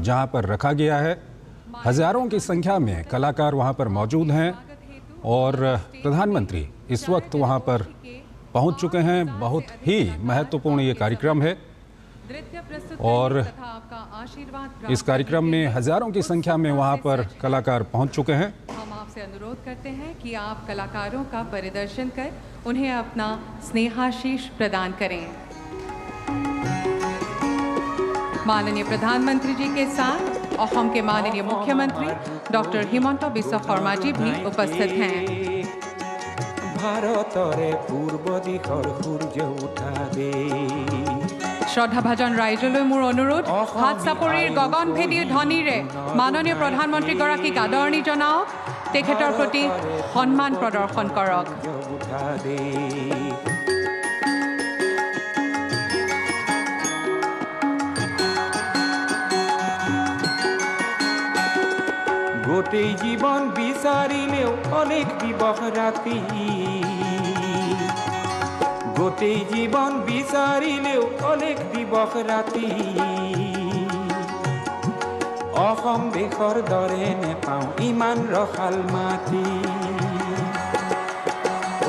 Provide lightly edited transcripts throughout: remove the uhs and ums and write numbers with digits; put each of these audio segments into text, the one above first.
जहां पर रखा गया है। हजारों की संख्या में कलाकार वहां पर मौजूद हैं और प्रधानमंत्री इस वक्त वहां पर पहुंच चुके हैं। बहुत ही महत्वपूर्ण ये कार्यक्रम है और इस कार्यक्रम में हजारों की संख्या में वहां पर कलाकार पहुंच चुके हैं। हम आपसे अनुरोध करते हैं कि आप कलाकारों का परिदर्शन कर उन्हें अपना स्नेहाशीष प्रदान करें। माननीय प्रधानमंत्री जी के साथ असम के माननीय मुख्यमंत्री डॉक्टर हिमंत बिस्वा शर्मा जी भी उपस्थित हैं। श्रद्धा भाजन राइजলৈ মোৰ অনুৰোধ, হাত চাপৰিৰ গগনভেদীৰ ধ্বনিৰে মাননীয় প্ৰধানমন্ত্ৰী গৰাকীক আদৰণি জনাওক, তেখেতৰ প্ৰতি সন্মান প্ৰদৰ্শন কৰক। গোটেই জীবন বিচাৰিলেও অনেক দিবস ৰাতি, গোটেই জীবন বিচাৰিলেও অনেক দিবস ৰাতি, অসম দেশৰ দৰে নেপাওঁ ইমান ৰসাল মাটি।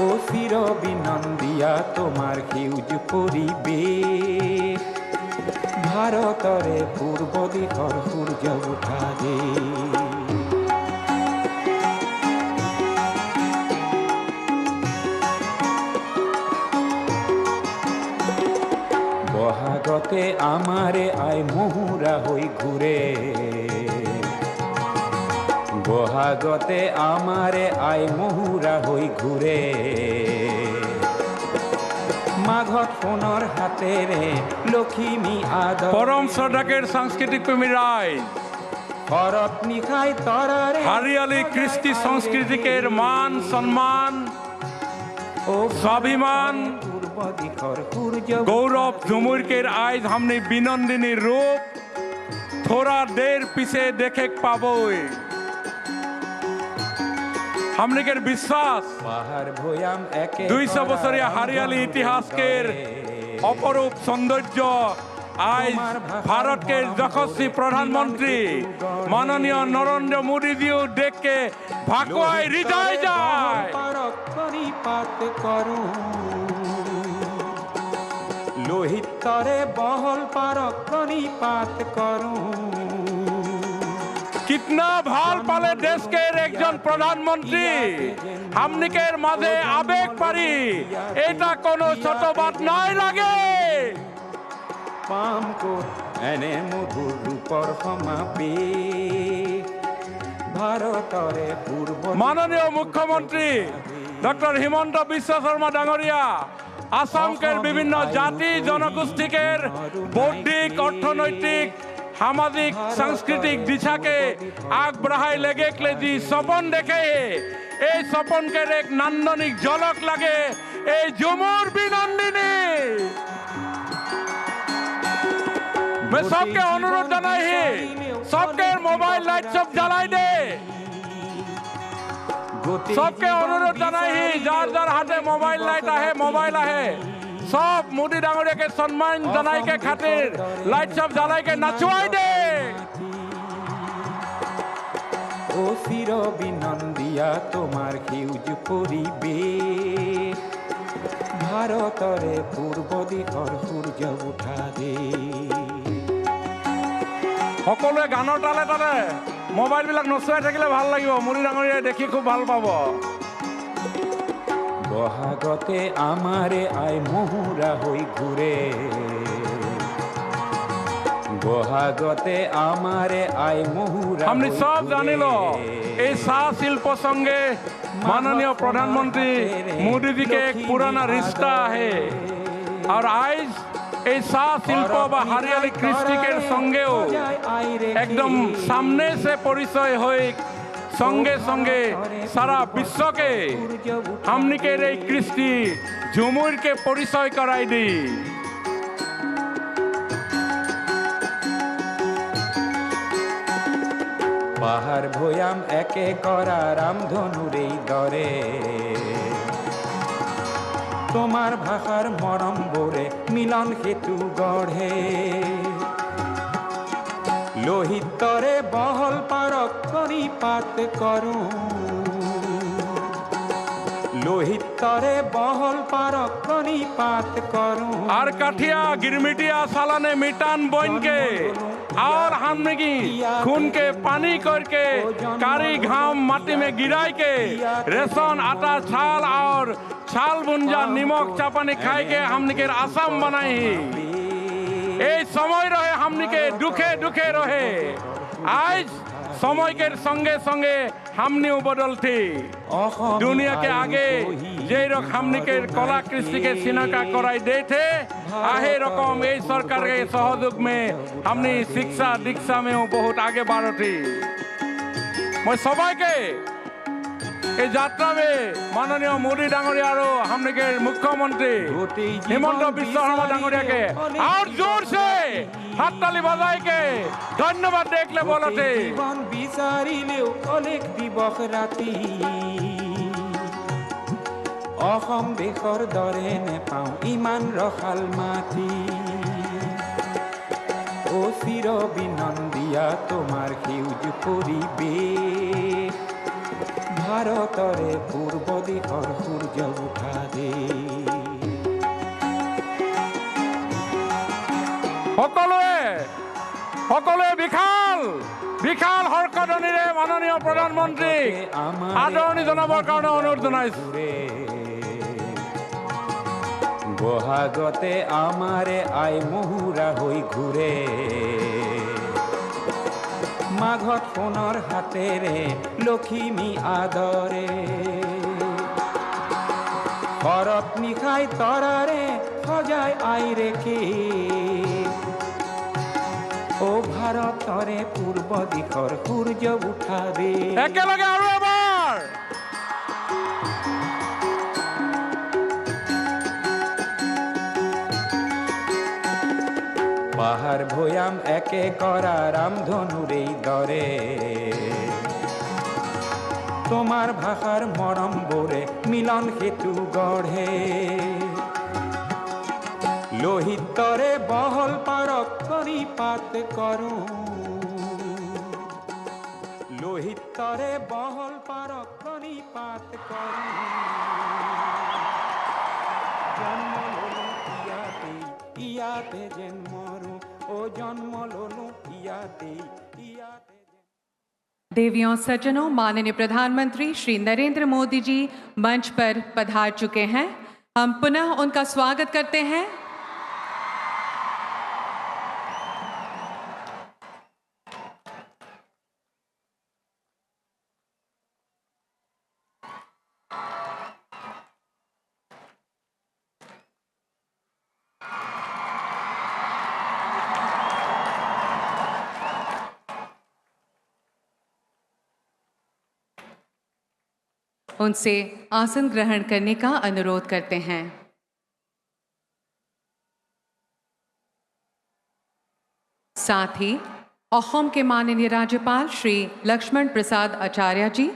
ও চিৰ বিনন্দিয়া তোমাৰ সেউজ পৰিৱেশ, ভাৰতৰে পূৰ্ব দিশৰ সূৰ্য উঠা দেশ। বহাগতে আমারে আই মহুরা হই ঘুরে, বহাগতে আমারে আই মহুরা হই ঘুরে, মাঘত সোণৰ হাতেৰে লখিমী আদৰ। পরম শ্রদ্ধাকের সাংস্কৃতিক প্রেমী রায় শরৎ নিশাই তরারে হারিয়ালি কৃষ্টি সংস্কৃতিকের মান সম্মান ও স্বাভিমান পূর্ব দিশৰ সূর্য गौरव झुमुरकेर आज हमने बिनंदिनी रूप थोड़ा देर पीछे देखे पाबोय। हमने के विश्वास পাহাড় ভয়াম একে 200 বছরিয়া হারিয়ালি ইতিহাসকের অপরূপ সৌন্দর্য आज भारत के यशस्वी प्रधानमंत्री माननीय नरेंद्र मोदी जी देख के भागवाई हृदय जाए। লোহিত তরে বহল পারক প্রণিপাত করুঁ। कितना ভাল পালে देश के एक जन प्रधानमंत्री हमनिकेर माঝে आवेग पारी এটা কোনো ছোট বাত নাই লাগে। পাম কোট এনে মধুর রূপর সমাবেশ, ভারতরে পূর্ব माननीय मुख्यमंत्री डॉक्टर हिमंत बिस्वा शर्मा डांगरिया आसाम के विभिन्न जाति जनगोष्ठी के बौद्धिक अर्थनैतिक सामाजिक सांस्कृतिक दिशा के आग बढ़ाई लेगे जी सपन देखे ये सपन के एक नांदनिक झलक लगे ये झुमुर बिनंदिनी। मैं सबके अनुरोध जनाई सबके मोबाइल लाइट सब जलाई दे, सबके अनुरोध जनाई जार जार हाथे मोबाइल लाइट आहे मोबाइल आहे सब मोदी डांगरिया के सम्मान जनाई के खातिर लाइट सब जलाई के नचवाई दे। ও চির বিনন্দিয়া তোমার সেউজ পৰিৱেশ, ভাৰতৰে পূৰ্ব দিশৰ সূৰ্য উঠা দেশ। সকলোৱে গানৰ তালে তালে মোবাইল বিলাক নচুৱাই থাকিলে ভাল লাগিব, মোদী ডাঙৰীয়াই দেখি খুব ভাল পাব। বহাগতে আমারে আই মহুরা হই ঘুরে, বহাগতে আমারে আই মহুরা। हमने सब जानिलो ये साह शिल्प संगे माननीय प्रधानमंत्री मोदी जी के एक पुराना रिश्ता है और आज ये साह शिल्प व हरियाली कृष्टि के संगेও एकदम सामने से परिचय हुए संगे संगे सारा विश्व के हमने के कृष्टि झुमुर के परिचय कराई दी। পাহাড় ভয়াম একে করা রামধনুর এই দরে, তোমার ভাষার মরম বোরে মিলন সেতু গঢ়ে। লোহিতরে বহল পারক কণিপাত করুঁ লোহিতরে বহল পারক কণিপাত করুঁ আর কাঠিয়া गिरमिटिया सालाने मिटान बोइन के और हमने की खून के पानी करके कारी घाम माटी में गिराई के रेशन आटा छाल और छाल बुंजा निमक चापानी खाई के हमने के आसाम बनाई এই সময় রহে हमने के दुखे दुखे रहे आज समय के संगे संगे हमने बदलती दुनिया के आगे जे रक हमने के कला कृषि के सिनका कराई देते आहे रकम এই सरकार के सहयोग में हमने शिक्षा दीक्षा में बहुत आगे बढ़ती मैं सबाई के এই যাত্রা में माननीय मोदी डांगरिया और हमने के मुख्यमंत्री हिमंत बिश्व शर्मा डांगरिया के और जोर से हाथ ताली बजाई के धन्यवाद देखले बोलते জীবন বিচাৰিলেও অনেক দিবস ৰাতি অসম দেশৰ দৰে নেপাওঁ ইমান ৰসাল মাটি ও চিৰ বিনন্দিয়া তোমাৰ সেউজ পৰিৱেশ ভাৰতৰে পূৰ্ব দিশৰ সূৰ্য উঠা দে সকলোৱে বিশাল বিশাল হৰ্ষধ্বনিৰে মাননীয় প্ৰধানমন্ত্ৰী আদৰণি জনাবৰ কাৰণে অনুৰোধ জনাইছো বহাগতে আমাৰে আই মহুৰা হৈ ঘূৰে মাঘত সোণৰ হাতেৰে লখিমী আদৰে শৰৎ নিশাই তৰাৰে সজাই আই ৰেখে ও ভাৰতৰে পূৰ্ব দিশৰ সূৰ্য উঠা দে একেলগে আৰু এবাৰ পাহাৰ ভৈয়াম একে কৰা ৰামধনুৰেই দৰে তোমাৰ ভাষাৰ মৰম বোৰে মিলন সেতু গঢ়ে লোহিতৰে বহল পাৰক কণিপাত কৰোঁ লোহিতৰে বহল পাৰক কণিপাত কৰোঁ জন্ম ললো ইয়াতে ইয়াতে জন্মৰো ও জন্ম ললো ইয়াতে ইয়াতে देवियों सज्जनों, माननीय प्रधानमंत्री श्री नरेंद्र मोदी जी मंच पर पधार चुके हैं। हम पुनः उनका स्वागत करते हैं। उनसे आसन ग्रहण करने का अनुरोध करते हैं। साथ ही अहोम के माननीय राज्यपाल श्री लक्ष्मण प्रसाद आचार्य जी,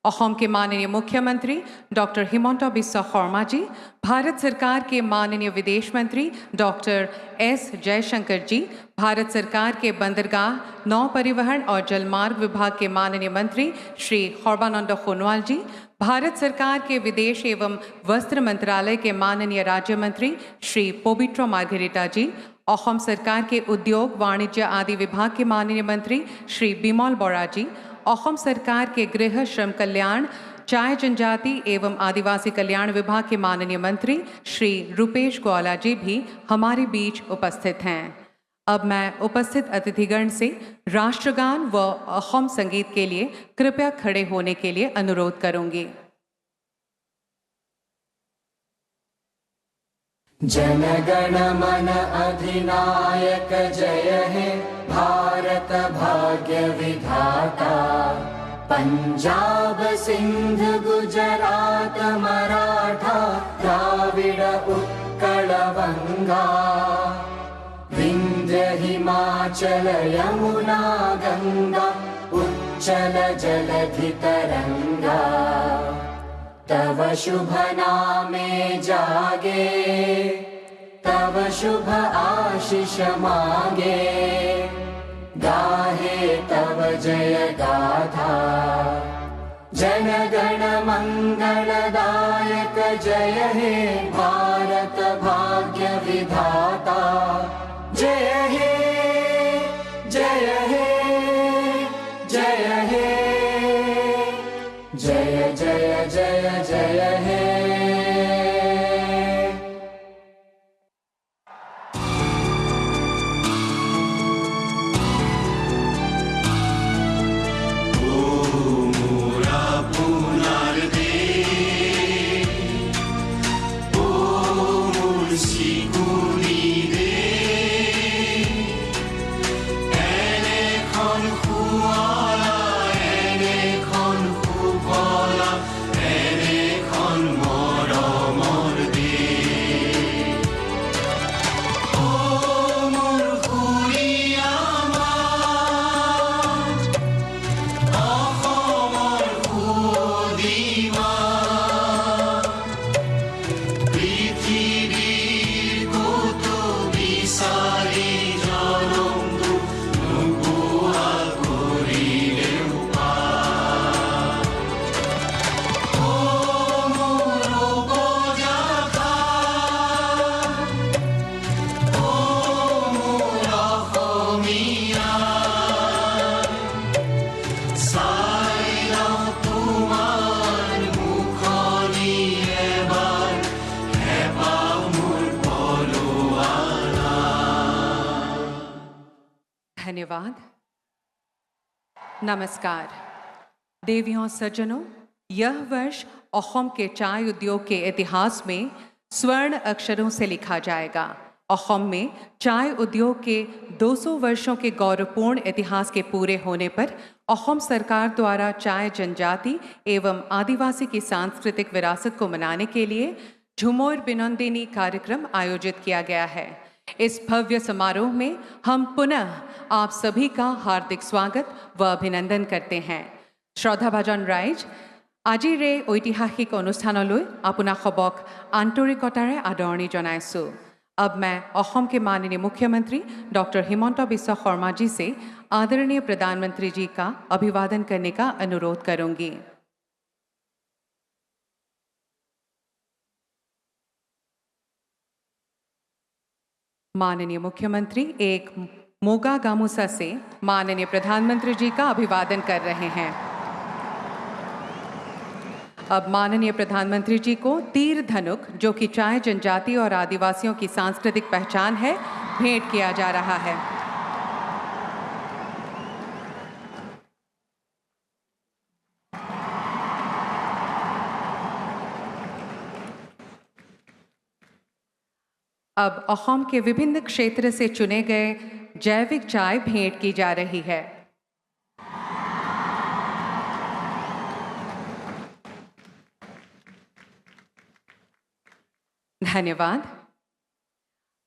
अहोम के माननीय मुख्यमंत्री डॉक्टर हिमंत बिस्वा शर्मा जी, भारत सरकार के माननीय विदेश मंत्री डॉक्टर एस जयशंकर जी, भारत सरकार के बंदरगाह, नौ परिवहन और जलमार्ग विभाग के माननीय मंत्री श्री सर्बानंद सोनोवाल जी, भारत सरकार के विदेश एवं वस्त्र मंत्रालय के माननीय राज्य मंत्री श्री पवित्र मार्गरेटा जी, अहोम सरकार के उद्योग वाणिज्य आदि विभाग के माननीय मंत्री श्री बिमल बोरा जी, अहोम सरकार के गृह श्रम कल्याण चाय जनजाति एवं आदिवासी कल्याण विभाग के माननीय मंत्री श्री रूपेश गोवाला जी भी हमारे बीच उपस्थित हैं। अब मैं उपस्थित अतिथिगण से राष्ट्रगान व अहोम संगीत के लिए कृपया खड़े होने के लिए अनुरोध करूंगी। जनगण मन अधिनायक जय हे भारत भाग्य विधाता, पंजाब सिंध गुजरात मराठा द्राविड़ उत्कल बंगा, विंध्य हिमाचल यमुना गंगा उच्चल जलधि तरंगा, तव शुभ नामे जागे तव शुभ आशीष मांगे, गाहे मंगलदायक जय हे भारत भाग्य विधाता जय हे जय हे जय हे जय जय जय जय हे धन्यवाद। नमस्कार देवियों सज्जनों, यह वर्ष असम के चाय उद्योग के इतिहास में स्वर्ण अक्षरों से लिखा जाएगा। असम में चाय उद्योग के 200 वर्षों के गौरवपूर्ण इतिहास के पूरे होने पर असम सरकार द्वारा चाय जनजाति एवं आदिवासी की सांस्कृतिक विरासत को मनाने के लिए झुमोर बिनोंदिनी कार्यक्रम आयोजित किया गया है। इस भव्य समारोह में हम पुनः आप सभी का हार्दिक स्वागत व अभिनंदन करते हैं। श्रद्धाभाजन राइज, আজিৰ এই ঐতিহাসিক অনুষ্ঠানলৈ আপোনাক সবক আন্তৰিকতাৰে আদৰণি জনাইছোঁ। अब मैं असम के माननीय मुख्यमंत्री डॉक्टर हिमंता बिस्वा शर्मा जी से आदरणीय प्रधानमंत्री जी का अभिवादन करने का अनुरोध करूंगी। माननीय मुख्यमंत्री एक मोगा गामुसा से माननीय प्रधानमंत्री जी का अभिवादन कर रहे हैं। अब माननीय प्रधानमंत्री जी को तीर धनुक, जो कि चाय जनजाति और आदिवासियों की सांस्कृतिक पहचान है, भेंट किया जा रहा है। अब असम के विभिन्न क्षेत्र से चुने गए जैविक चाय भेंट की जा रही है। धन्यवाद।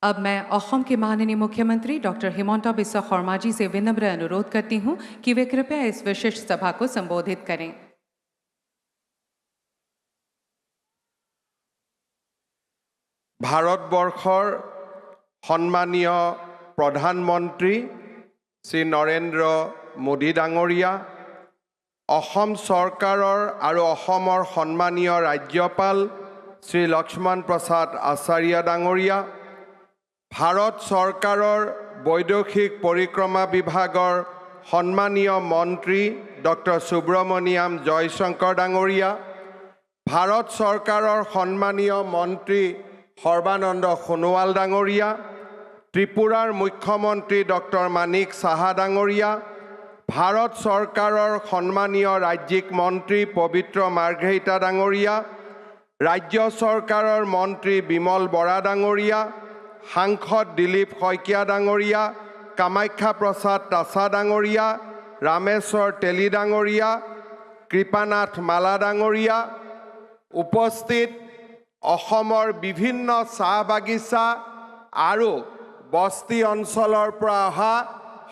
अब मैं असम के माननीय मुख्यमंत्री डॉक्टर हिमंता बिस्वा शर्मा जी से विनम्र अनुरोध करती हूं कि वे कृपया इस विशिष्ट सभा को संबोधित करें। ভাৰতবৰ্ষৰ সন্মানীয় প্ৰধানমন্ত্ৰী শ্ৰী নৰেন্দ্ৰ মোদী ডাঙৰীয়া, অসম চৰকাৰৰ আৰু অসমৰ সন্মানীয় ৰাজ্যপাল শ্ৰী লক্ষ্মণ প্ৰসাদ আচাৰ্য ডাঙৰীয়া, ভাৰত চৰকাৰৰ বৈদেশিক পৰিক্ৰমা বিভাগৰ সন্মানীয় মন্ত্ৰী ডক্টৰ সুব্ৰমণিয়াম জয়শংকৰ ডাঙৰীয়া, ভাৰত চৰকাৰৰ সন্মানীয় মন্ত্ৰী সৰ্বানন্দ সোণোৱাল ডাঙৰীয়া, ত্ৰিপুৰাৰ মুখ্যমন্ত্ৰী ডক্টৰ মানিক সাহা ডাঙৰীয়া, ভাৰত চৰকাৰৰ সন্মানীয় ৰাজ্যিক মন্ত্ৰী পবিত্ৰ মাৰ্ঘেৰিটা ডাঙৰীয়া, ৰাজ্য চৰকাৰৰ মন্ত্ৰী বিমল বৰা ডাঙৰীয়া, সাংসদ দিলীপ শইকীয়া ডাঙৰীয়া, কামাখ্যা প্ৰসাদ তাছা ডাঙৰীয়া, ৰামেশ্বৰ তেলী ডাঙৰীয়া, কৃপানাথ মালা ডাঙৰীয়া, উপস্থিত অসমৰ বিভিন্ন চাহ বাগিচা আৰু বস্তি অঞ্চলৰ পৰা অহা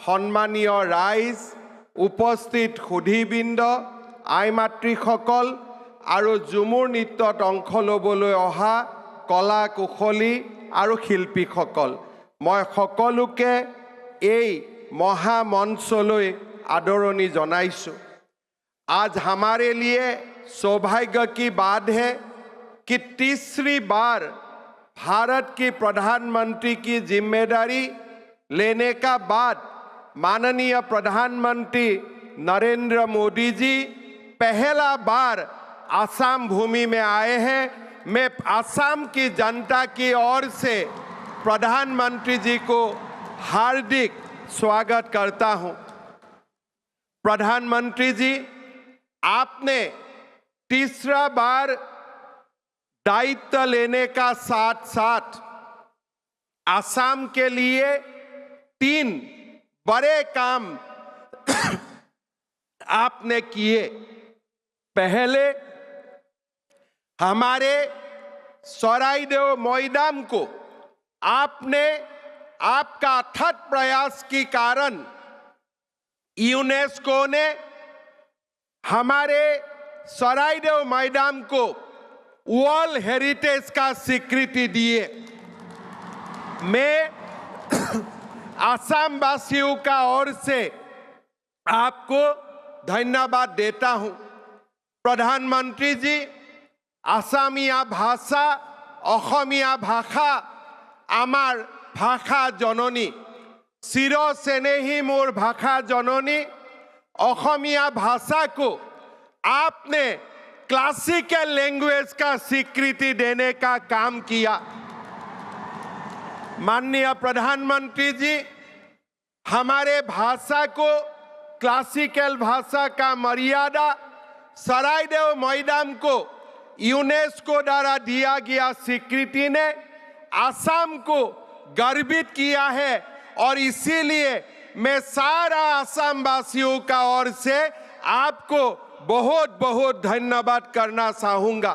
সন্মানীয় ৰাইজ, উপস্থিত সুধীবৃন্দ, আই মাতৃসকল আৰু ঝুমুৰ নৃত্যত অংশ ল'বলৈ অহা কলা কুশলী আৰু শিল্পীসকল, মই সকলোকে এই মহামঞ্চলৈ आदरणि जनाइছোঁ। आज हमारे लिए सौभाग्य की बात है कि तीसरी बार भारत की प्रधानमंत्री की जिम्मेदारी लेने का बाद माननीय प्रधानमंत्री नरेंद्र मोदी जी पहला बार आसाम भूमि में आए हैं। मैं आसाम की जनता की ओर से प्रधानमंत्री जी को हार्दिक स्वागत करता हूं। प्रधानमंत्री जी, आपने तीसरा बार दायित्व लेने का साथ साथ आसाम के लिए 3 बड़े काम आपने किए। पहले हमारे सराइदेव मैदान को आपने आपका अथक प्रयास के कारण यूनेस्को ने हमारे सराइदेव मैदान को वर्ल्ड हेरिटेज का स्वीकृति दिए। मैं आसाम वासियों का ओर से आपको धन्यवाद देता हूं। प्रधानमंत्री जी, आसामिया भाषा অসমীয়া ভাষা আমার ভাষা জননী, চির স্নেही मोर भाषा जननी। অসমীয়া भाषा को आपने क्लासिकल लैंग्वेज का स्वीकृति देने का काम किया। माननीय प्रधानमंत्री जी, हमारे भाषा को क्लासिकल भाषा का मर्यादा सराइदेव मैदान को यूनेस्को द्वारा दिया गया स्वीकृति ने आसाम को गर्वित किया है और इसीलिए मैं सारा आसाम वासियों का ओर से आपको बहुत बहुत धन्यवाद करना चाहूंगा।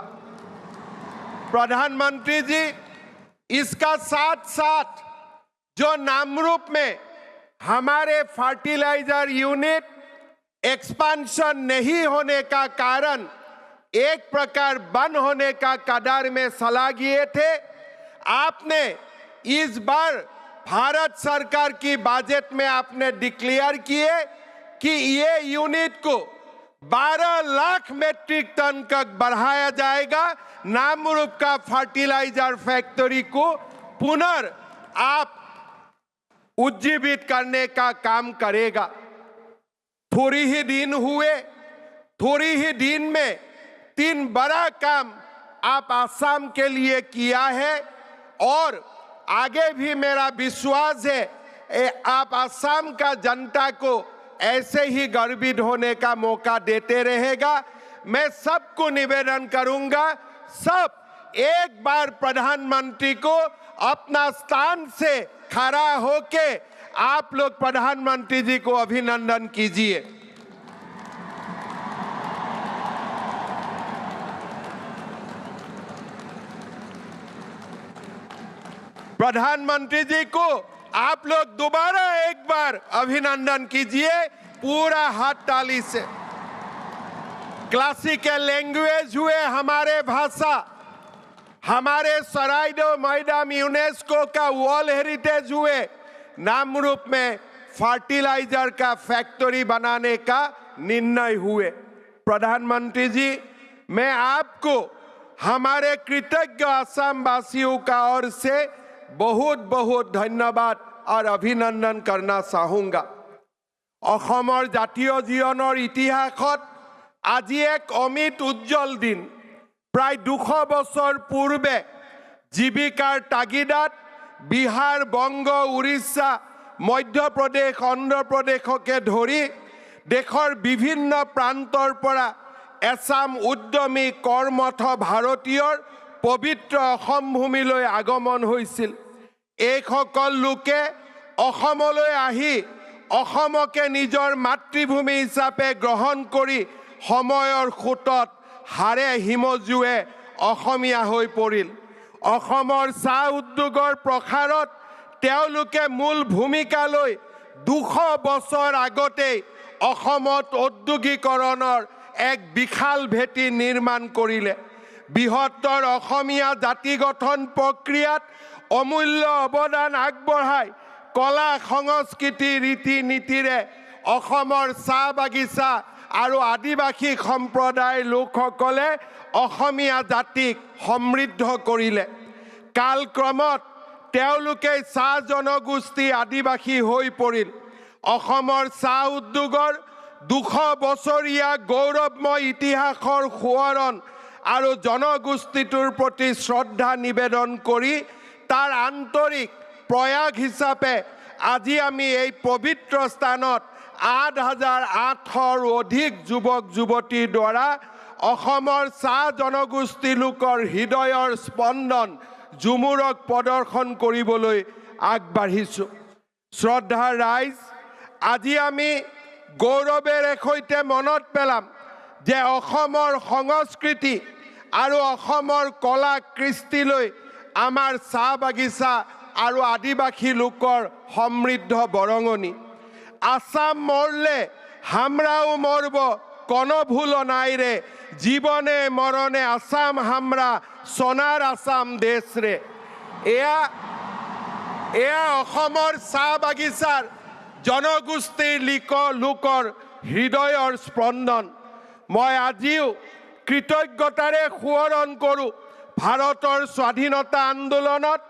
प्रधानमंत्री जी, इसका साथ साथ जो नामरूप में हमारे फर्टिलाइजर यूनिट एक्सपेंशन नहीं होने का कारण एक प्रकार बंद होने का कगार में चला गए थे, आपने इस बार भारत सरकार की बजट में आपने डिक्लेयर किए कि ये यूनिट को 12 लाख मेट्रिक टन तक बढ़ाया जाएगा। नामरूप का फर्टिलाइजर फैक्ट्री को पुनः आप उज्जीवित करने का काम करेगा। थोड़ी ही दिन हुए, थोड़ी ही दिन में 3 बड़ा काम आप आसाम के लिए किया है और आगे भी मेरा विश्वास है आप आसाम का जनता को ऐसे ही गर्वित होने का मौका देते रहेगा। मैं सबको निवेदन करूंगा, सब एक बार प्रधानमंत्री को अपना स्थान से खड़ा होके आप लोग प्रधानमंत्री जी को अभिनंदन कीजिए। प्रधानमंत्री जी को आप लोग दोबारा एक बार अभिनंदन कीजिए पूरा हाथ ताली से। क्लासिकल लैंग्वेज हुए हमारे भाषा, हमारे सराइदेव मैदान यूनेस्को का वर्ल्ड हेरिटेज हुए, नामरूप में फर्टिलाइजर का फैक्ट्री बनाने का निर्णय हुए। प्रधानमंत्री जी, मैं आपको हमारे कृतज्ञ आसाम वासियों का ओर से बहुत बहुत धन्यवाद और अभिनंदन करना चाहूंगा। অসমৰ জাতীয় জীৱনৰ ইতিহাসত আজি এক অমিত উজ্জ্বল দিন। প্ৰায় 200 বছৰ পূৰ্বে জীৱিকাৰ তাগিদাত বিহাৰ, বংগ, উৰিষ্যা, মধ্যপ্ৰদেশ, অন্ধ্ৰপ্ৰদেশকে ধৰি দেশৰ বিভিন্ন প্ৰান্তৰ পৰা এছাম উদ্যমী কৰ্মঠ ভাৰতীয়ৰ পবিত্ৰ অসম ভূমিলৈ আগমন হৈছিল। এইসকল লোকে অসমলৈ আহি অসমকে নিজৰ মাতৃভূমি হিচাপে গ্ৰহণ কৰি সময়ৰ সোঁতত হাড়ে হিমজুৱে অসমীয়া হৈ পৰিল। অসমৰ চাহ উদ্যোগৰ প্ৰসাৰত তেওঁলোকে মূল ভূমিকা লৈ 200 বছৰ আগতেই অসমত ঔদ্যোগিকৰণৰ এক বিশাল ভেটি নিৰ্মাণ কৰিলে। বৃহত্তৰ অসমীয়া জাতি গঠন প্ৰক্ৰিয়াত অমূল্য অৱদান আগবঢ়াই কলা সংস্কৃতি ৰীতি নীতিৰে অসমৰ চাহ বাগিচা আৰু আদিবাসী সম্প্ৰদায়ৰ লোকসকলে অসমীয়া জাতিক সমৃদ্ধ কৰিলে। কালক্ৰমত তেওঁলোকে চাহ জনগোষ্ঠী আদিবাসী হৈ পৰিল। অসমৰ চাহ উদ্যোগৰ 200 বছৰীয়া গৌৰৱময় ইতিহাসৰ সোঁৱৰণ আৰু জনগোষ্ঠীটোৰ প্ৰতি শ্ৰদ্ধা নিবেদন কৰি তাৰ আন্তৰিক প্ৰয়াস হিচাপে আজি আমি এই পবিত্ৰ স্থানত 8,800ৰো অধিক যুৱক যুৱতীৰ দ্বাৰা অসমৰ চাহ জনগোষ্ঠী লোকৰ হৃদয়ৰ স্পন্দন ঝুমুৰক প্ৰদৰ্শন কৰিবলৈ আগবাঢ়িছোঁ। শ্ৰদ্ধাৰ ৰাইজ, আজি আমি গৌৰৱেৰে সৈতে মনত পেলাম যে অসমৰ সংস্কৃতি আৰু অসমৰ কলা কৃষ্টিলৈ আমাৰ চাহ বাগিচা আৰু আদিবাসী লোকৰ সমৃদ্ধ বৰঙণি। আসাম মৰলে হামৰাও মৰব কোনো ভুল নাই ৰে, জীবনে মৰণে আসাম হামৰা সোণাৰ আসাম দেশ ৰে। এয়া অসমৰ চাহ বাগিচাৰ জনগোষ্ঠীৰ লোকৰ হৃদয়ৰ স্পন্দন। মই আজিও কৃতজ্ঞতাৰে সোঁৱৰণ কৰোঁ ভাৰতৰ স্বাধীনতা আন্দোলনত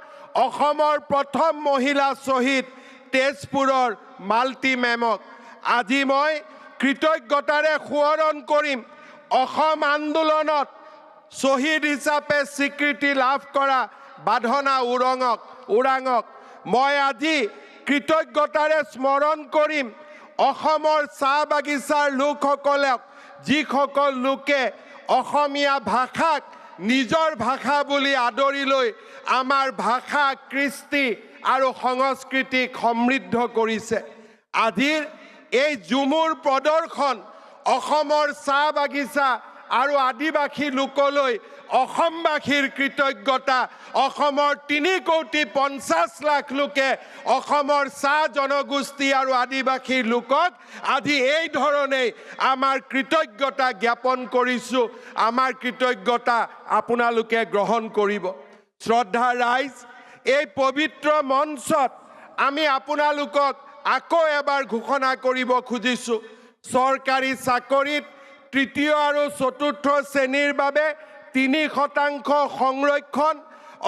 অসমৰ প্ৰথম মহিলা শ্বহীদ তেজপুৰৰ মালতী মেমক। আজি মই কৃতজ্ঞতাৰে সোঁৱৰণ কৰিম অসম আন্দোলনত শ্বহীদ হিচাপে স্বীকৃতি লাভ কৰা বাধনা ওৰাঙক। মই আজি কৃতজ্ঞতাৰে স্মৰণ কৰিম অসমৰ চাহ বাগিচাৰ লোকসকলক, যিসকল লোকে অসমীয়া ভাষাক নিজৰ ভাষা বুলি আদৰি লৈ আমাৰ ভাষা কৃষ্টি আৰু সংস্কৃতিক সমৃদ্ধ কৰিছে। আজিৰ এই ঝুমুৰ প্ৰদৰ্শন অসমৰ চাহ বাগিচা আৰু আদিবাসী লোকলৈ অসমবাসীৰ কৃতজ্ঞতা। অসমৰ 3,50,00,000 লোকে অসমৰ চাহ জনগোষ্ঠী আৰু আদিবাসী লোকক আজি এই ধৰণেই আমাৰ কৃতজ্ঞতা জ্ঞাপন কৰিছোঁ। আমাৰ কৃতজ্ঞতা আপোনালোকে গ্ৰহণ কৰিব। শ্ৰদ্ধা ৰাইজ, এই পবিত্ৰ মঞ্চত আমি আপোনালোকক আকৌ এবাৰ ঘোষণা কৰিব খুজিছোঁ, চৰকাৰী চাকৰিত 3য় আৰু 4ৰ্থ শ্ৰেণীৰ বাবে 3% সংৰক্ষণ,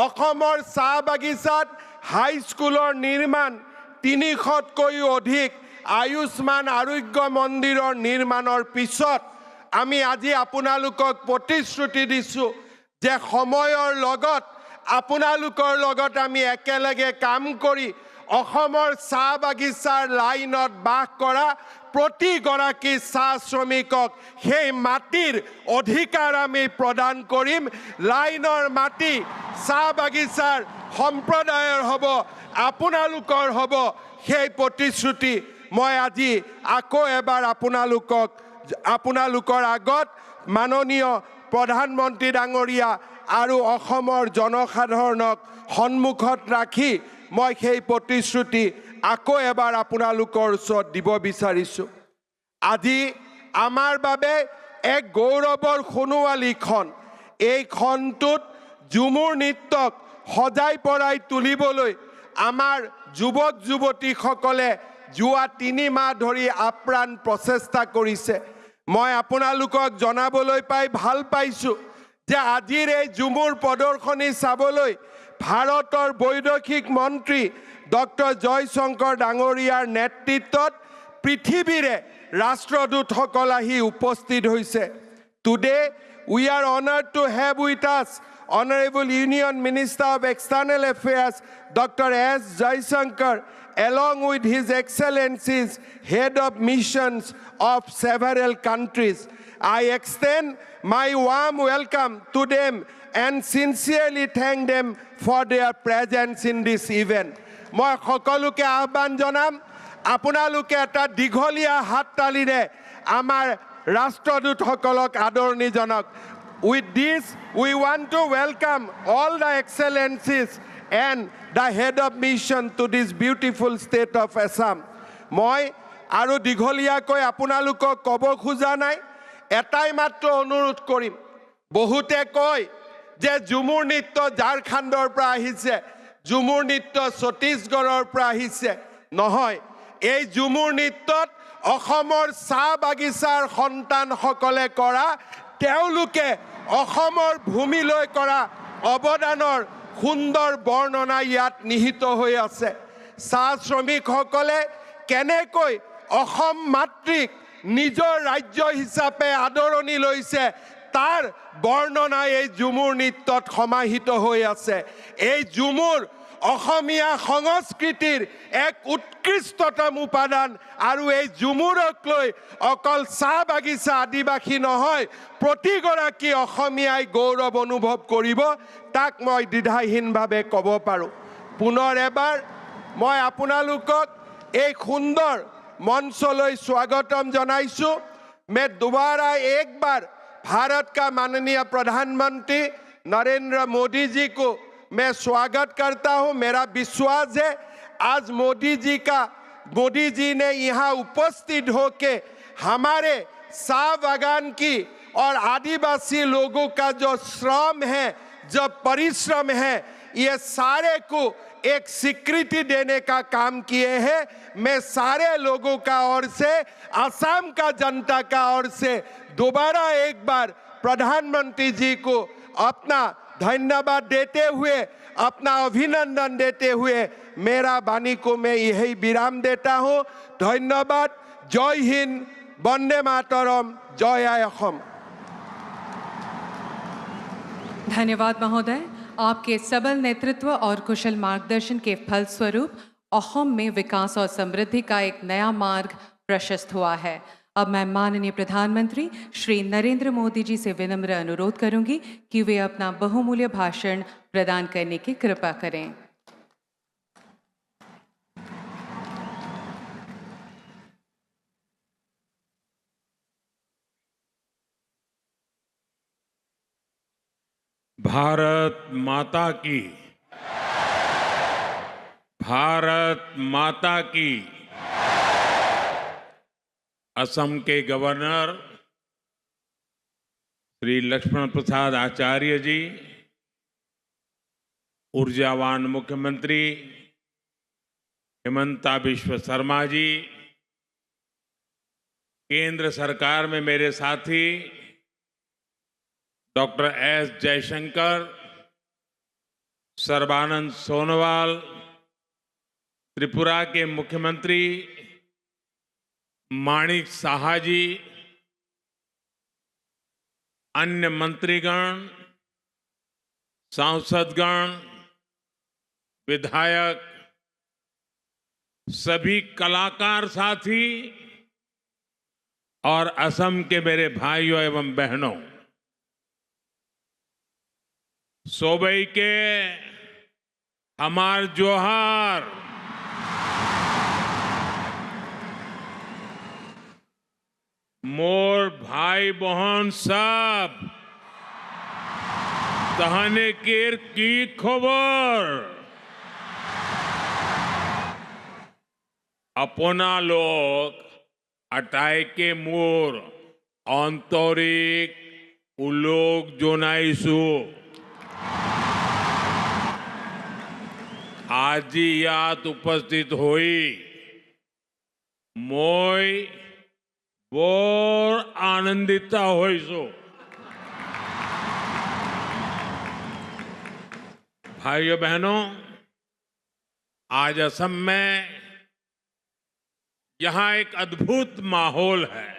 অসমৰ চাহ বাগিচাত হাইস্কুলৰ নিৰ্মাণ, 300তকৈও অধিক আয়ুষ্মান আৰোগ্য মন্দিৰৰ নিৰ্মাণৰ পিছত আমি আজি আপোনালোকক প্ৰতিশ্ৰুতি দিছোঁ যে সময়ৰ লগত আপোনালোকৰ লগত আমি একেলগে কাম কৰি অসমৰ চাহ বাগিচাৰ লাইনত বাস কৰা প্ৰতিগৰাকী চাহ শ্ৰমিকক সেই মাটিৰ অধিকাৰ আমি প্ৰদান কৰিম। লাইনৰ মাটি চাহ বাগিচাৰ সম্প্ৰদায়ৰ হ'ব, আপোনালোকৰ হ'ব। সেই প্ৰতিশ্ৰুতি মই আজি আকৌ এবাৰ আপোনালোকৰ আগত মাননীয় প্ৰধানমন্ত্ৰী ডাঙৰীয়া আৰু অসমৰ জনসাধাৰণক সন্মুখত ৰাখি মই সেই প্ৰতিশ্ৰুতি আকৌ এবাৰ আপোনালোকৰ ওচৰত দিব বিচাৰিছোঁ। আজি আমাৰ বাবে এক গৌৰৱৰ সোণোৱালী ক্ষণ। এই ক্ষণটোত ঝুমুৰ নৃত্যক সজাই পৰাই তুলিবলৈ আমাৰ যুৱক যুৱতীসকলে যোৱা 3 মাহ ধৰি আপ্ৰাণ প্ৰচেষ্টা কৰিছে। মই আপোনালোকক জনাবলৈ পাই ভাল পাইছোঁ যে আজিৰ এই ঝুমুৰ প্ৰদৰ্শনী চাবলৈ ভাৰতৰ বৈদেশিক মন্ত্ৰী ডক্টৰ জয়শংকৰ ডাঙৰীয়াৰ নেতৃত্বত পৃথিৱীৰে ৰাষ্ট্ৰদূতসকল আহি উপস্থিত হৈছে। Today we are honored to have with us Honorable Union Minister of External Affairs Dr. S. Jaishankar along with His Excellencies Head of Missions of several countries. I extend my warm welcome to them and sincerely thank them for their presence in this event. মই সকলোকে আহ্বান জনাম, আপোনালোকে এটা দীঘলীয়া হাত তালিৰে আমাৰ ৰাষ্ট্ৰদূতসকলক আদৰণি জনাওক। With this, we want to welcome all the excellencies and the head of mission to this beautiful state of Assam. মই আৰু দীঘলীয়াকৈ আপোনালোকক ক'ব খোজা নাই, এটাই মাত্ৰ অনুৰোধ কৰিম। বহুতে কয় যে ঝুমুৰ নৃত্য ঝাৰখণ্ডৰ পৰা আহিছে, ঝুমুৰ নৃত্য ছত্তীশগড়ৰ পৰা আহিছে। নহয়, এই ঝুমুৰ নৃত্যত অসমৰ চাহ বাগিচাৰ সন্তানসকলে কৰা তেওঁলোকে অসমৰ ভূমিলৈ কৰা অৱদানৰ সুন্দৰ বৰ্ণনা ইয়াত নিহিত হৈ আছে। চাহ শ্ৰমিকসকলে কেনেকৈ অসম মাতৃক নিজৰ ৰাজ্য হিচাপে আদৰণি লৈছে তাৰ বৰ্ণনা এই ঝুমুৰ নৃত্যত সমাহিত হৈ আছে। এই ঝুমুৰ অসমীয়া সংস্কৃতিৰ এক উৎকৃষ্টতম উপাদান আৰু এই ঝুমুৰক লৈ অকল চাহ বাগিচা আদিবাসী নহয় প্ৰতিগৰাকী অসমীয়াই গৌৰৱ অনুভৱ কৰিব, তাক মই দ্বিধাহীনভাৱে ক'ব পাৰোঁ। পুনৰ এবাৰ মই আপোনালোকক এই সুন্দৰ মঞ্চলৈ স্বাগতম জনাইছোঁ। मैं दोबारा एक बार भारत का माननीय प्रधानमंत्री नरेंद्र मोदी जी को मैं स्वागत करता हूं। मेरा विश्वास है आज मोदी जी ने यहाँ उपस्थित होके हमारे चाह बागान की और आदिवासी लोगों का जो श्रम है, जो परिश्रम है, ये सारे को एक स्वीकृति देने का काम किए हैं। मैं सारे लोगों का ओर से, असम का जनता का ओर से दोबारा एक बार प्रधानमंत्री जी को अपना धन्यवाद देते हुए, अपना अभिनंदन देते हुए मेरा वाणी को मैं यही विराम देता हूं। धन्यवाद। जय हिंद, वंदे मातरम, जय असम। धन्यवाद महोदय। आपके सबल नेतृत्व और कुशल मार्गदर्शन के फलस्वरूप अहोम में विकास और समृद्धि का एक नया मार्ग प्रशस्त हुआ है। अब मैं माननीय प्रधानमंत्री श्री नरेंद्र मोदी जी से विनम्र अनुरोध करूंगी कि वे अपना बहुमूल्य भाषण प्रदान करने की कृपा करें। भारत माता की, भारत माता की। असम के गवर्नर श्री लक्ष्मण प्रसाद आचार्य जी, ऊर्जावान मुख्यमंत्री हिमंता बिस्वा शर्मा जी, केंद्र सरकार में मेरे साथी डॉक्टर एस जयशंकर, सर्बानंद सोनोवाल, त्रिपुरा के मुख्यमंत्री माणिक साहा जी, अन्य मंत्रीगण, सांसदगण, विधायक, सभी कलाकार साथी और असम के मेरे भाइयों एवं बहनों, सोबई के हमार जोहार। मोर भाई बहन सब तहने केर की खबर। अपना लोग अटाई के मोर आंतरिक उलोक जोनाइसु आज याद उपस्थित हुई। मोय बोर आनंदिता होइसो। भाइयों बहनों, आज असम में यहां एक अद्भुत माहौल है,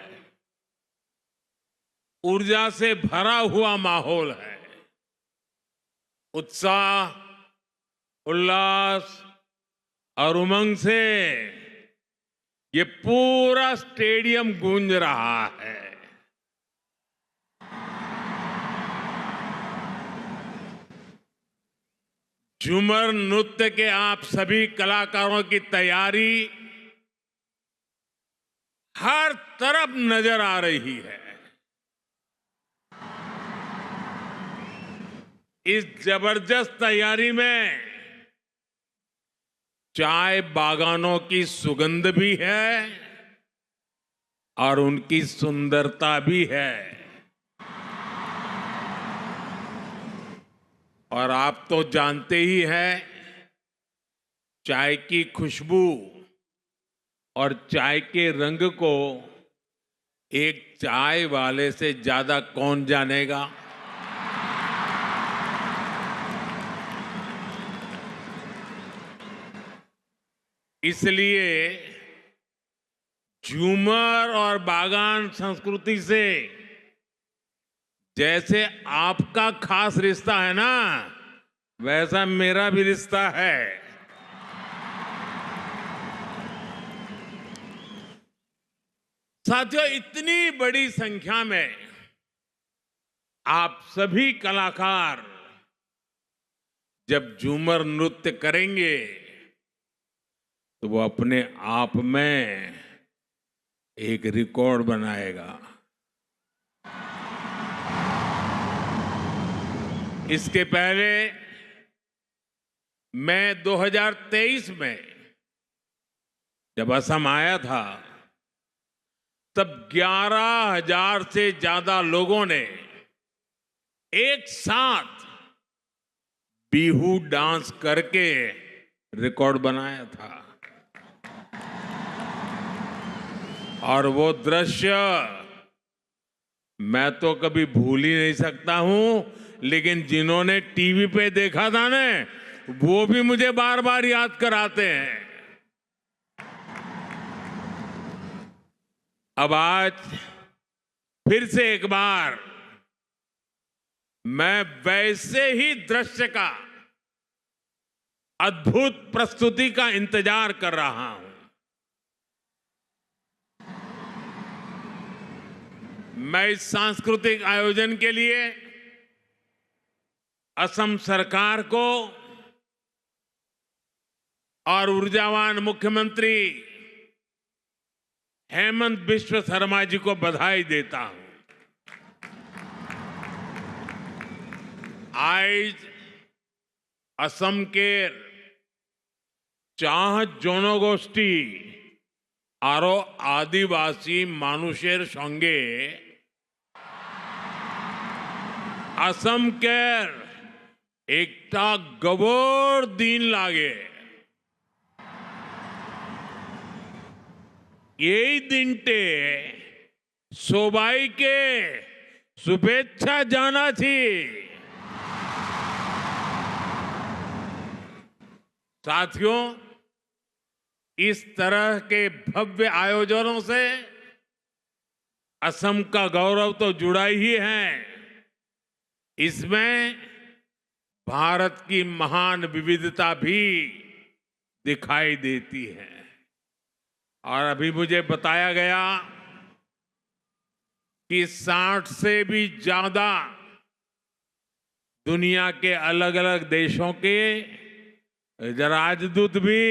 ऊर्जा से भरा हुआ माहौल है। उत्साह, उल्लास और उमंग से ये पूरा स्टेडियम गूंज रहा है। झूमर नृत्य के आप सभी कलाकारों की तैयारी हर तरफ नजर आ रही है। इस जबरदस्त तैयारी में चाय बागानों की सुगंध भी है और उनकी सुंदरता भी है। और आप तो जानते ही हैं, चाय की खुशबू और चाय के रंग को एक चाय वाले से ज्यादा कौन जानेगा। इसलिए झूमर और बागान संस्कृति से जैसे आपका खास रिश्ता है ना, वैसा मेरा भी रिश्ता है। साथियों, इतनी बड़ी संख्या में आप सभी कलाकार जब झूमर नृत्य करेंगे तो वो अपने आप में एक रिकॉर्ड बनाएगा। इसके पहले मैं 2023 में जब असम आया था, तब 11,000 से ज्यादा लोगों ने एक साथ बिहू डांस करके रिकॉर्ड बनाया था। और वो दृश्य मैं तो कभी भूल ही नहीं सकता हूं, लेकिन जिन्होंने टीवी पे देखा था ना, वो भी मुझे बार बार याद कराते हैं। अब आज फिर से एक बार मैं वैसे ही दृश्य का, अद्भुत प्रस्तुति का इंतजार कर रहा हूं। मैं इस सांस्कृतिक आयोजन के लिए असम सरकार को और ऊर्जावान मुख्यमंत्री हेमंत बिश्व शर्मा जी को बधाई देता हूं। आज असम के चाह जनगोष्ठी आरो आदिवासी मानुषेर संगे असम केर एकटा गबोर दिन लागे। यही दिनटे सोबाई के शुभेच्छा जाना थी। साथियों, इस तरह के भव्य आयोजनों से असम का गौरव तो जुड़ा ही है, इसमें भारत की महान विविधता भी दिखाई देती है। और अभी मुझे बताया गया कि 60 से भी ज्यादा दुनिया के अलग अलग देशों के राजदूत भी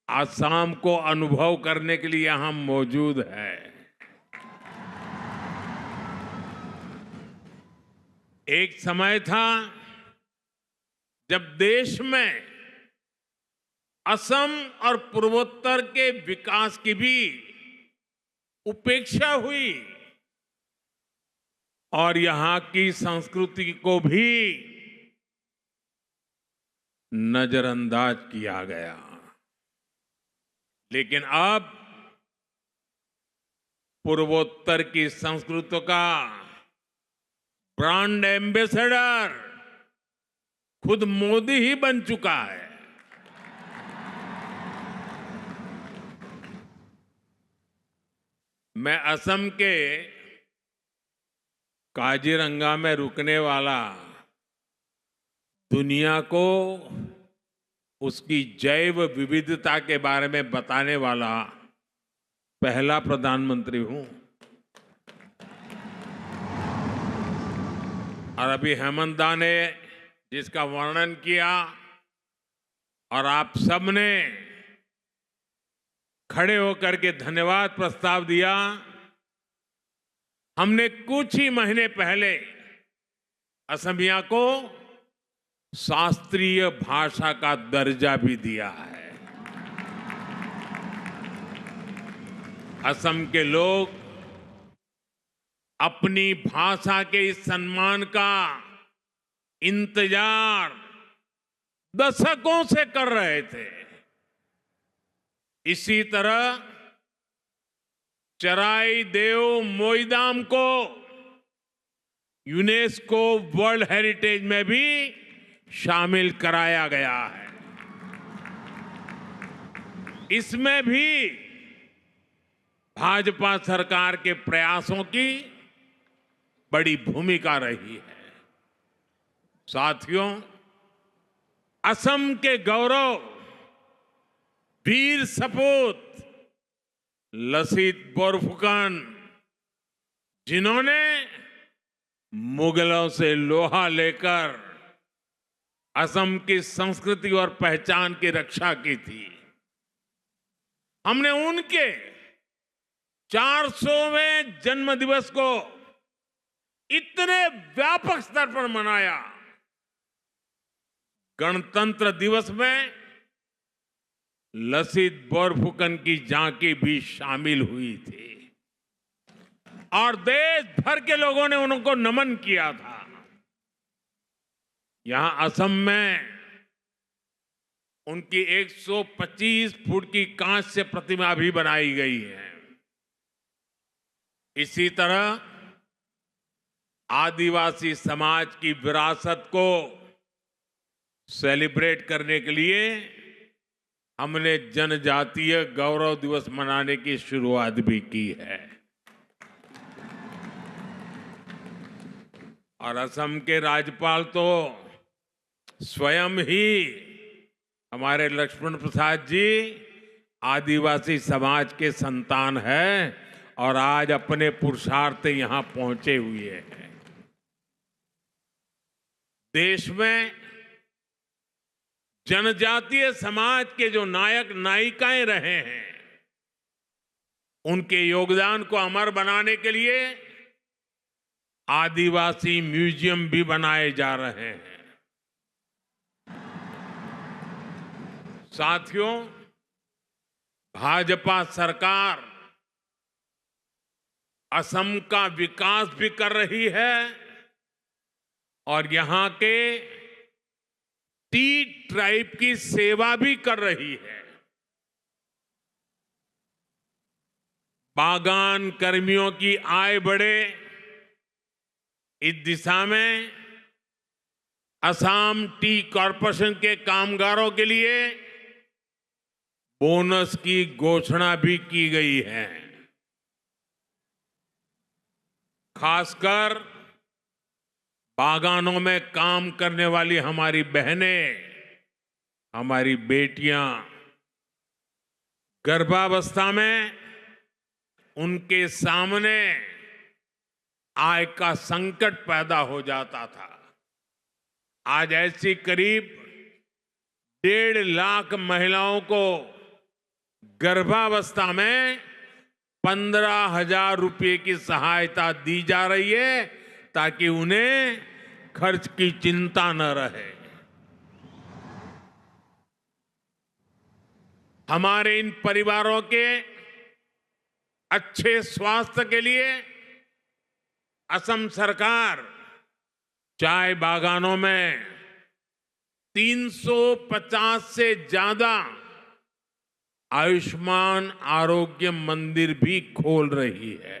असम को अनुभव करने के लिए यहां मौजूद है। एक समय था जब देश में असम और पूर्वोत्तर के विकास की भी उपेक्षा हुई और यहां की संस्कृति को भी नजरअंदाज किया गया। लेकिन अब पूर्वोत्तर की संस्कृति का ब्रांड एम्बेसडर खुद मोदी ही बन चुका है। मैं असम के काजीरंगा में रुकने वाला, दुनिया को उसकी जैव विविधता के बारे में बताने वाला पहला प्रधानमंत्री हूं। और अभी हेमंत दा ने जिसका वर्णन किया और आप सबने खड़े होकर के धन्यवाद प्रस्ताव दिया, हमने कुछ ही महीने पहले असमिया को शास्त्रीय भाषा का दर्जा भी दिया है। असम के लोग अपनी भाषा के इस सम्मान का इंतजार दशकों से कर रहे थे। इसी तरह चराई देव मोईदाम को यूनेस्को वर्ल्ड हेरिटेज में भी शामिल कराया गया है। इसमें भी भाजपा सरकार के प्रयासों की बड़ी भूमिका रही है। साथियों, असम के गौरव वीर सपूत लसित बोरफुकन, जिन्होंने मुगलों से लोहा लेकर असम की संस्कृति और पहचान की रक्षा की थी, हमने उनके 400वें जन्म दिवस को इतने व्यापक स्तर पर मनाया। गणतंत्र दिवस में लसित बोरफुकन की झांकी भी शामिल हुई थी और देश भर के लोगों ने उनको नमन किया था। यहां असम में उनकी 125 फुट की कांस्य प्रतिमा भी बनाई गई है। इसी तरह आदिवासी समाज की विरासत को सेलिब्रेट करने के लिए हमने जनजातीय गौरव दिवस मनाने की शुरुआत भी की है। और असम के राज्यपाल तो स्वयं ही हमारे लक्ष्मण प्रसाद जी आदिवासी समाज के संतान हैं और आज अपने पुरुषार्थ यहां पहुंचे हुए हैं। देश में जनजातीय समाज के जो नायक नायिकाएं रहे हैं, उनके योगदान को अमर बनाने के लिए आदिवासी म्यूजियम भी बनाए जा रहे हैं। साथियों, भाजपा सरकार असम का विकास भी कर रही है और यहां के टी ट्राइब की सेवा भी कर रही है। बागान कर्मियों की आय बढ़े, इस दिशा में असम टी कॉरपोरेशन के कामगारों के लिए बोनस की घोषणा भी की गई है। खासकर बागानों में काम करने वाली हमारी बहनें, हमारी बेटियां गर्भावस्था में उनके सामने आय का संकट पैदा हो जाता था। आज ऐसी करीब 1.5 लाख महिलाओं को गर्भावस्था में 15,000 रुपये की सहायता दी जा रही है ताकि उन्हें खर्च की चिंता न रहे। हमारे इन परिवारों के अच्छे स्वास्थ्य के लिए असम सरकार चाय बागानों में 350 से ज्यादा आयुष्मान आरोग्य मंदिर भी खोल रही है।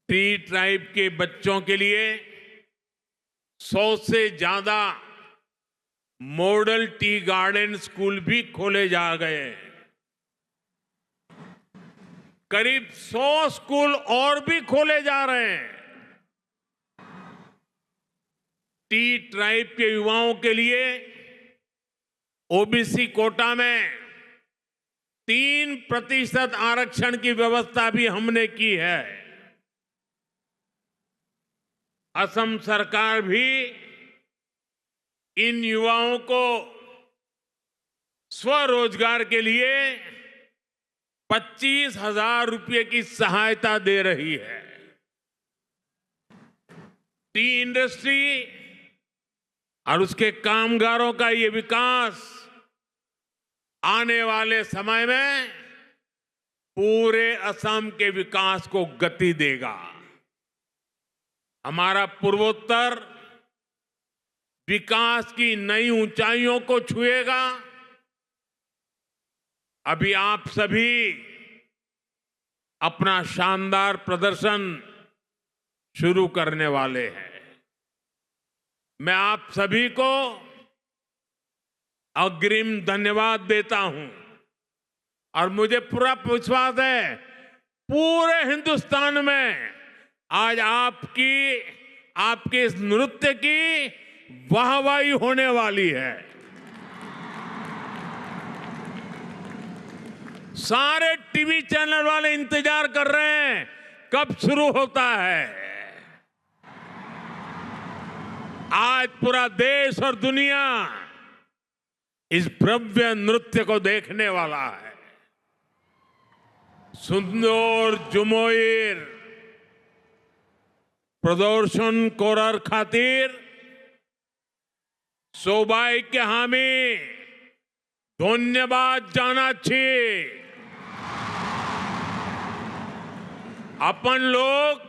टी ट्राइब के बच्चों के लिए 100 से ज्यादा मॉडल टी गार्डन स्कूल भी खोले जा गए। करीब 100 स्कूल और भी खोले जा रहे हैं। टी ट्राइब के युवाओं के लिए ओबीसी कोटा में 3% आरक्षण की व्यवस्था भी हमने की है। असम सरकार भी इन युवाओं को स्वरोजगार के लिए 25,000 रुपये की सहायता दे रही है। टी इंडस्ट्री और उसके कामगारों का ये विकास आने वाले समय में पूरे असम के विकास को गति देगा। हमारा पूर्वोत्तर विकास की नई ऊंचाइयों को छुएगा अभी आप सभी अपना शानदार प्रदर्शन शुरू करने वाले हैं। मैं आप सभी को अग्रिम धन्यवाद देता हूं और मुझे पूरा विश्वास है पूरे हिंदुस्तान में आज आपके इस नृत्य की वाहवाही होने वाली है। सारे टीवी चैनल वाले इंतजार कर रहे हैं कब शुरू होता है। आज पूरा देश और दुनिया इस भव्य नृत्य को देखने वाला है। सुंदर जुमोइर प्रदर्शन कोरार खातिर सौभाग्य हामी धन्यवाद जानाচ্ছি। अपन लोग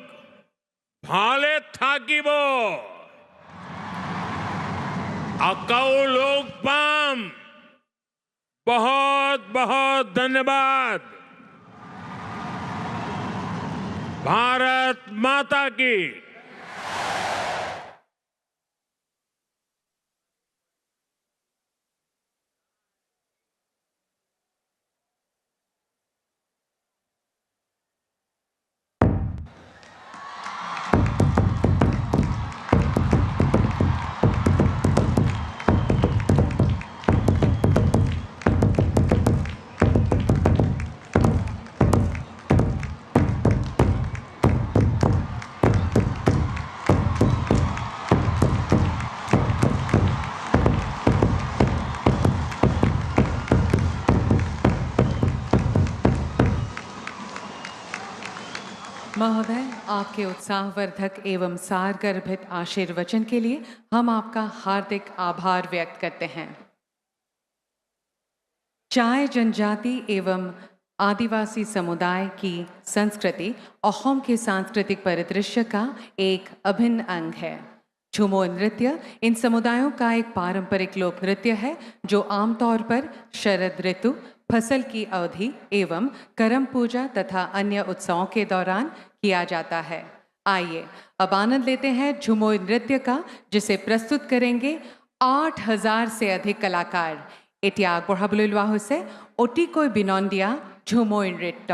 भाले থাকিব अकाउ लोग पाम। बहुत बहुत धन्यवाद। भारत माता की। महोदय, आपके उत्साहवर्धक एवं सारगर्भित आशीर्वचन के लिए हम आपका हार्दिक आभार व्यक्त करते हैं। चाय जनजाति एवं आदिवासी समुदाय की संस्कृति अहोम के सांस्कृतिक परिदृश्य का एक अभिन्न अंग है। झूमर नृत्य इन समुदायों का एक पारंपरिक लोक नृत्य है जो आमतौर पर शरद ऋतु, फसल की अवधि एवं करम पूजा तथा अन्य उत्सवों के दौरान किया जाता है। आइए अब आनंद लेते हैं झूमर नृत्य का, जिसे प्रस्तुत करेंगे 8000 से अधिक कलाकार। एटिया आगबढ़ाबले হৈছে অতিকৈ বিনন্দীয়া ঝুমুৰ নৃত্য।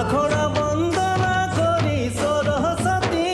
আখড়া বন্দনা করি সরস্বতী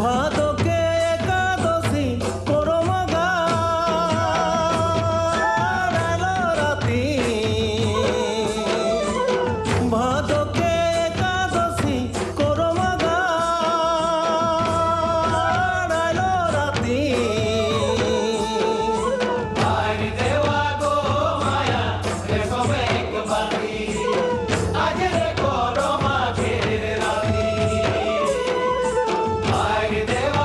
ভাদকে একাদশী পরম গান রাতি ভাদকে একাদশী পরম গান রাতি আরে দেওয়া গো মায়া রেশম এক বাতি আজ রে করো মাঘের রাতি আরে দেওয়া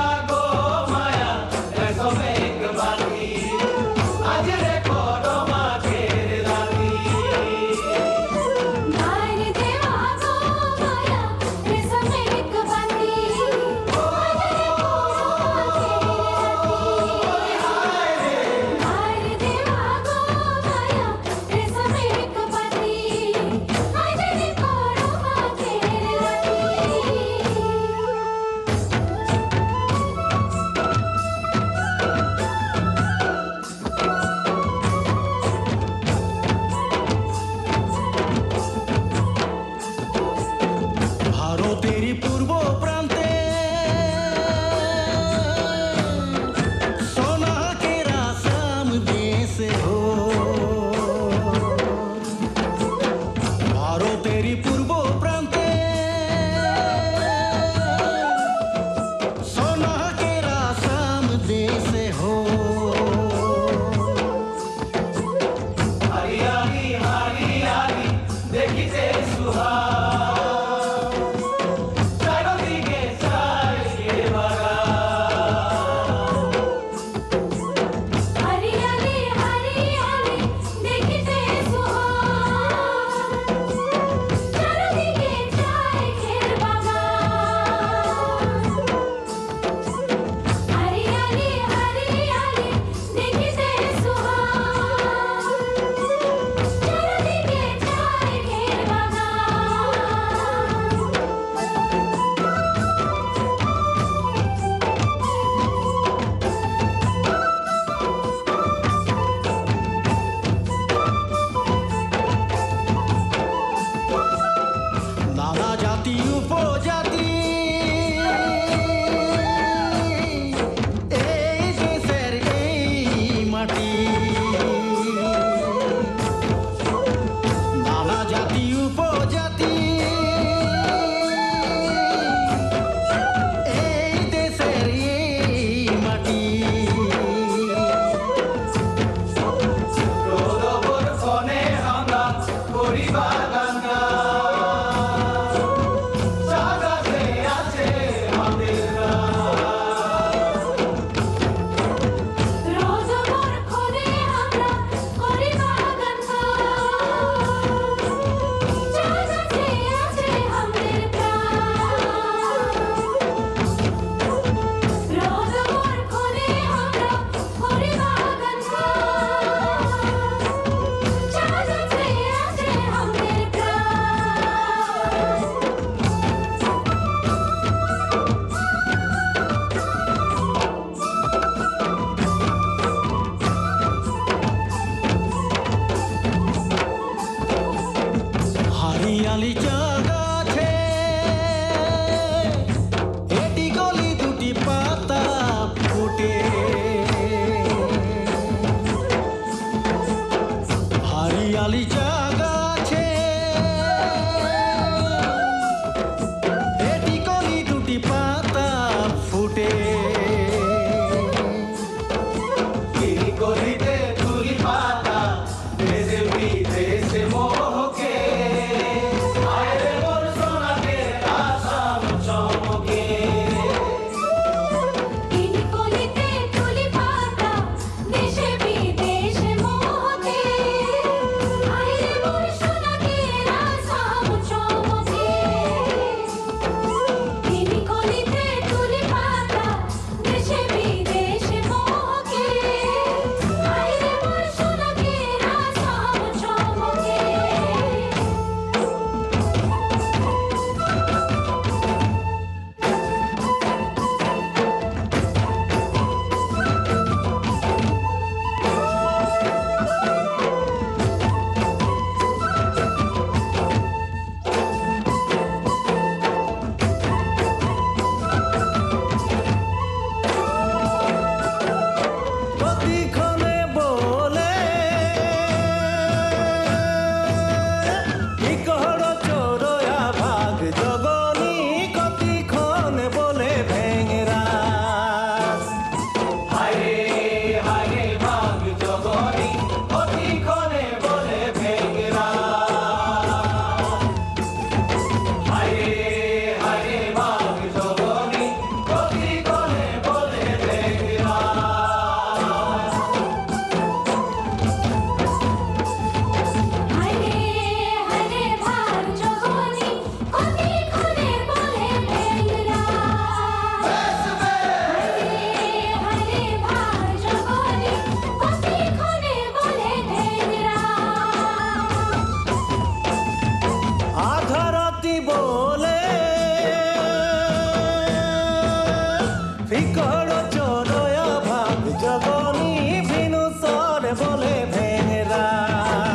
ভিকর চড়য়া ভাগ জগনি ভিনু সরে বলে ভেঙরাস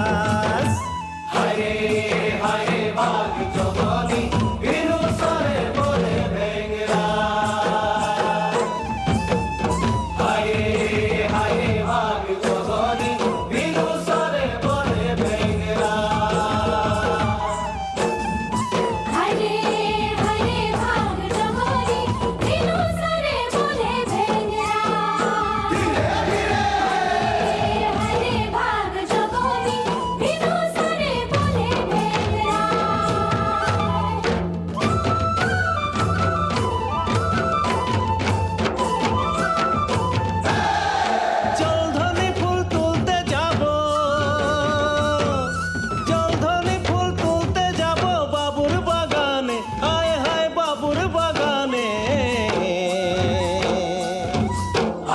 হায় হায় ভাগ জগনি ভিনু সরে বলে ভেঙরাস হায় হায় ভাগ জগনি ভিনু সরে বলে ভেঙরাস হরে হরে ভাগ জগনি দিনু সরে বলে ভেঙ্গরা হরে ভাগ জগনি দিনু সরে বলে ভেঙ্গরা জলধনি ফুল তুলতে যাব জলধনি ফুল তুলতে যাব বাবুর বাগানে আয় হায় বাবুর বাগানে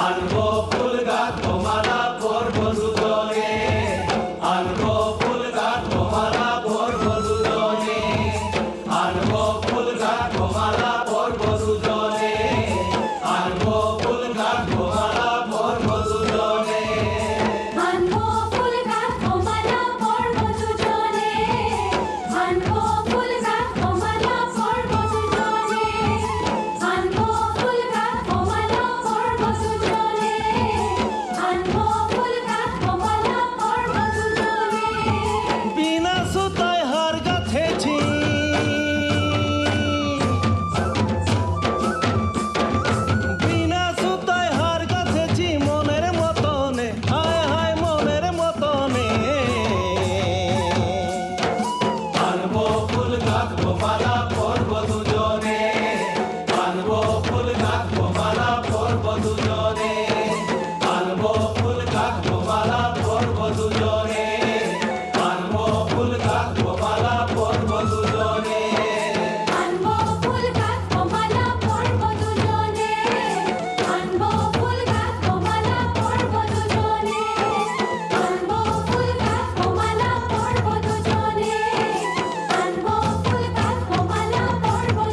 আনবো ফুল গাছ মালা পরবো দুজনে আনবো ফুল গাছ মালা পরবো দুজনে আনবো ফুল গাছ মালা পরবো দুজনে আনবো ফুল গাছ মালা পরবো দুজনে আনবো ফুল গাছ মালা পরবো দুজনে আনবো ফুল গাছ মালা পরবো দুজনে আনবো ফুল গাছ মালা পরবো দুজনে আনবো ফুল গাছ মালা পরবো দুজনে বিনা সুতায় হার গাঁথেছি বিনা সুতায় হার গাঁথেছি মনের মতনে হায় হায় মনের মতনে আনবো ফুল গাছ মালা পরবো দুজনে আনবো ফুল গাছ মালা পরবো দুজনে আনবো ফুল গাছ মালা পরবো দুজনে আনবো ফুল গাছ মালা পরবো দুজনে আনবো ফুল গাছ মালা পরবো দুজনে আনবো ফুল গাছ মালা পরবো দুজনে আনবো ফুল গাছ মালা পরবো দুজনে আনবো ফুল গাছ মালা পরবো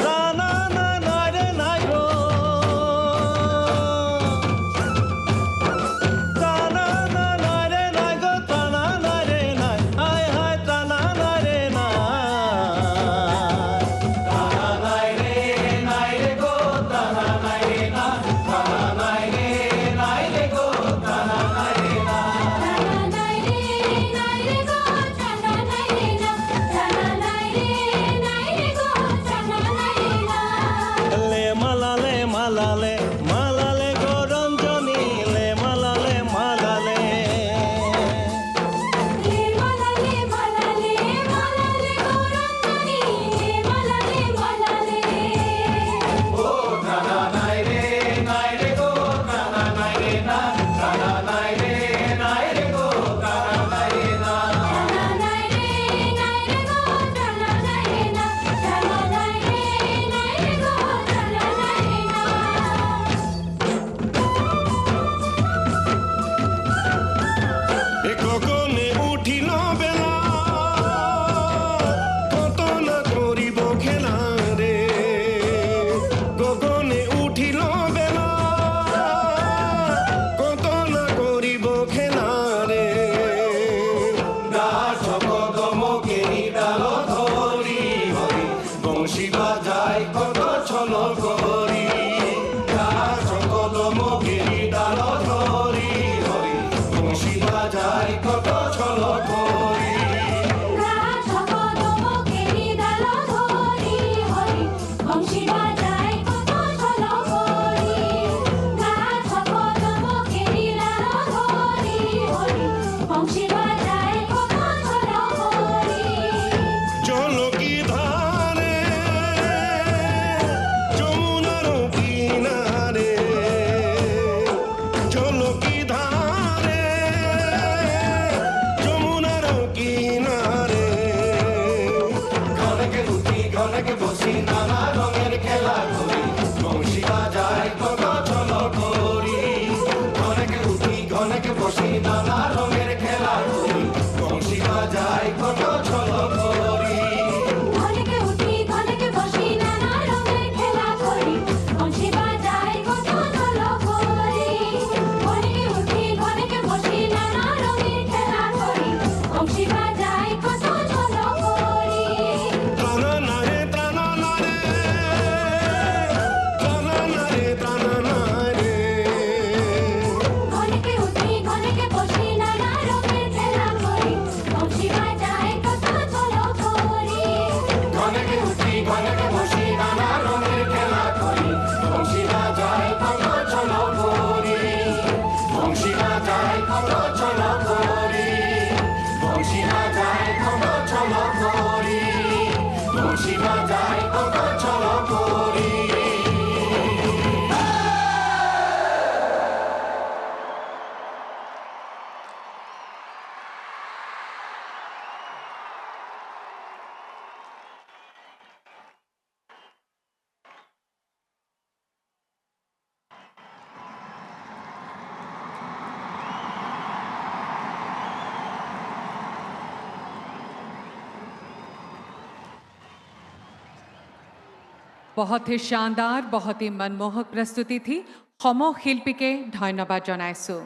না না না না রে না গো টানা না না রে না গো টানা না রে না হায় হায় টানা না রে না টানা নাই রে নাই রে গো টানা নাই রে না টানা নাই রে নাই রে গো টানা নাই রে না টানা নাই রে নাই রে গো টানা নাই রে না টানা নাই রে নাই রে গো টানা নাই রে না লে মালালে মালালে মালালে গো রঞ্জনী লে মালালে মালালে লে মালালে মালালে মালালে গৌরঙ্গনি লে মালালে মালালে ও টানা নাই রে গো টানা নাই রে না টানা নাই রে গো টানা নাই রে না টানা নাই রে নাই রে গো টানা নাই রে না টানা নাই রে নাই রে গো টানা নাই রে না এ গগনে উঠিল বেলা কত না করিব খেলা রে গগনে উঠিল বেলা কত না করিব খেলা রে গাছ কদমকেরি ডাল ধরি হরি বংশী বাজায় কত ছল করি গাছ কদমকেরি ডাল ধরি হরি বংশী বাজায় কত ছল করি গাছ কদমকেরি ডাল ধরি হরি বংশী বাজায় কত ছল করি গাছ কদমকেরি ডাল ধরি হরি বংশী বাজায় কত ছল করি চলকি ধারে যমুনার কিনারে চলকি ধারে যমুনার কিনারে ঘনকে উঠি ঘনকে বসি খুশিটা যায় কত চলো করি बहुत ही शानदार बहुत ही मनमोहक प्रस्तुति थी সমগ্ৰ শিল্পীকে ধন্যবাদ জনাইছো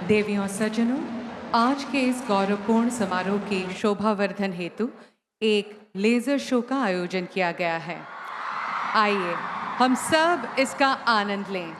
देवियों और सज्जनों आज के इस गौरवपूर्ण समारोह की शोभावर्धन हेतु एक लेजर शो का आयोजन किया गया है आइए हम सब इसका आनंद लें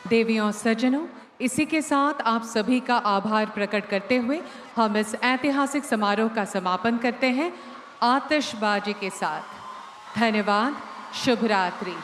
देवियों सज्जनों, इसी के साथ आप सभी का आभार प्रकट करते हुए हम इस ऐतिहासिक समारोह का समापन करते हैं आतिशबाजी के साथ। धन्यवाद। शुभ रात्रि।